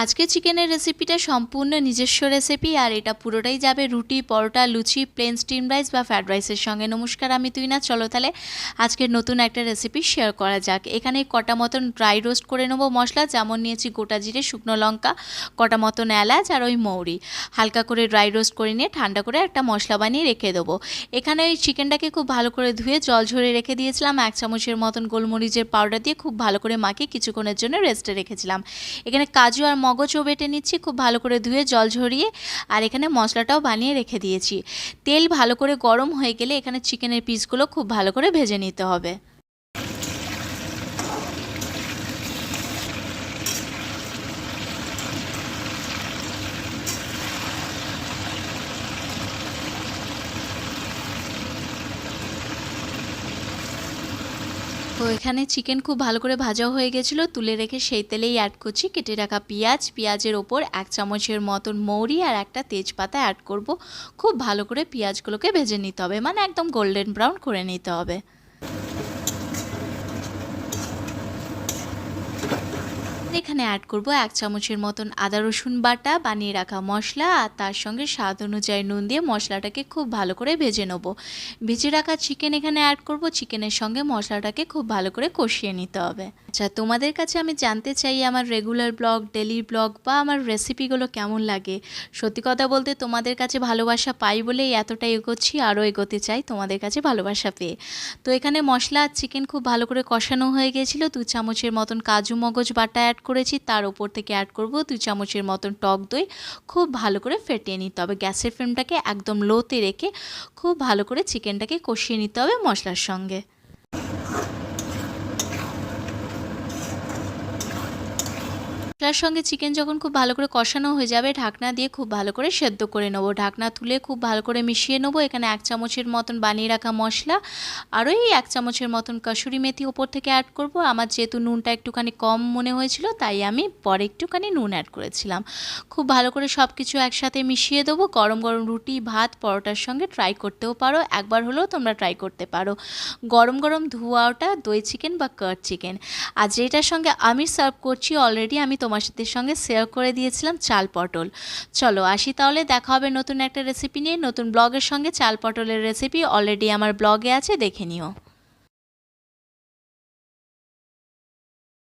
আজকে চিকেনের রেসিপিটা সম্পূর্ণ নিজস্ব রেসিপি আর এটা পুরোটাই যাবে রুটি, পরোটা, লুচি, প্লেন স্টিম রাইস বা ফ্রাইড রাইসের সঙ্গে। নমস্কার, আমি তুইনা। চলো তাহলে আজকের নতুন একটা রেসিপি শেয়ার করা যাক। এখানে কটা মতন ড্রাই রোস্ট করে নেবো মশলা, যেমন নিয়েছি গোটা জিরে, শুকনো লঙ্কা, কটা মতন এলাচ আর ওই মৌরি। হালকা করে ড্রাই রোস্ট করে নিয়ে ঠান্ডা করে একটা মশলা বানিয়ে রেখে দেবো। এখানে ওই চিকেনটাকে খুব ভালো করে ধুয়ে জল ঝরিয়ে রেখে দিয়েছিলাম। 1 চামচের মতন গোলমরিচের পাউডার দিয়ে খুব ভালো করে মাখিয়ে কিছুক্ষণের জন্য রেস্টে রেখেছিলাম। এখানে কাজু আর মগজও বেটে নিচ্ছি খুব ভালো করে ধুয়ে জল ঝরিয়ে। আর এখানে মশলাটাও বানিয়ে রেখে দিয়েছি। তেল ভালো করে গরম হয়ে গেলে এখানে চিকেনের পিসগুলো খুব ভালো করে ভেজে নিতে হবে। তো এখানে চিকেন খুব ভালো করে ভাজা হয়ে গেছিলো, তুলে রেখে সেই তেলেই অ্যাড করছি কেটে রাখা পেঁয়াজ। পেঁয়াজের ওপর 1 চামচের মতন মৌরি আর একটা তেজপাতা অ্যাড করব। খুব ভালো করে পেঁয়াজগুলোকে ভেজে নিতে হবে, মানে একদম গোল্ডেন ব্রাউন করে নিতে হবে। এখানে অ্যাড করব 1 চামচের মতন আদা রসুন বাটা, বানিয়ে রাখা মশলা আর তার সঙ্গে স্বাদ অনুযায়ী নুন দিয়ে মশলাটাকে খুব ভালো করে ভেজে নেব। ভেজে রাখা চিকেন এখানে অ্যাড করব। চিকেনের সঙ্গে মশলাটাকে খুব ভালো করে কষিয়ে নিতে হবে। আচ্ছা, তোমাদের কাছে আমি জানতে চাই আমার রেগুলার ব্লগ, ডেলি ব্লগ বা আমার রেসিপিগুলো কেমন লাগে। সত্যি কথা বলতে তোমাদের কাছে ভালোবাসা পাই বলেই এতটা এগোচ্ছি, আরও এগোতে চাই তোমাদের কাছে ভালোবাসা পেয়ে। তো এখানে মশলা আর চিকেন খুব ভালো করে কষানো হয়ে গিয়েছিলো। 2 চামচের মতন কাজু মগজ বাটা অ্যাড করেছি। তার উপর থেকে অ্যাড করব 2 চামচের মতন টক দই। খুব ভালো করে ফেটিয়ে নিতে হবে। গ্যাসের ফ্লেমটাকে একদম লোতে রেখে খুব ভালো করে চিকেনটাকে কষিয়ে নিতে হবে মশলার সঙ্গে। মশলার সঙ্গে চিকেন যখন খুব ভালো করে কষানো হয়ে যাবে, ঢাকনা দিয়ে খুব ভালো করে সেদ্ধ করে নেবো। ঢাকনা তুলে খুব ভালো করে মিশিয়ে নেবো। এখানে 1 চামচের মতন বানিয়ে রাখা মশলা আর ওই 1 চামচের মতন কসুরি মেথি ওপর থেকে অ্যাড করব। আমার যেহেতু নুনটা একটুখানি কম মনে হয়েছিল, তাই আমি পরে একটুখানি নুন অ্যাড করেছিলাম। খুব ভালো করে সব কিছু একসাথে মিশিয়ে দেবো। গরম গরম রুটি, ভাত, পরোটার সঙ্গে ট্রাই করতেও পারো, একবার হলেও তোমরা ট্রাই করতে পারো। গরম গরম ধোয়া ওটা দই চিকেন বা কার্ড চিকেন। আর যেটার সঙ্গে আমি সার্ভ করছি অলরেডি আমি তোমাদের সঙ্গে শেয়ার করে দিয়েছিলাম চাল পটল। চলো আসি তাহলে, দেখা হবে নতুন একটা রেসিপি নিয়ে, নতুন ব্লগের সঙ্গে। চাল পটলের রেসিপি অলরেডি আমার ব্লগে আছে, দেখে নিও।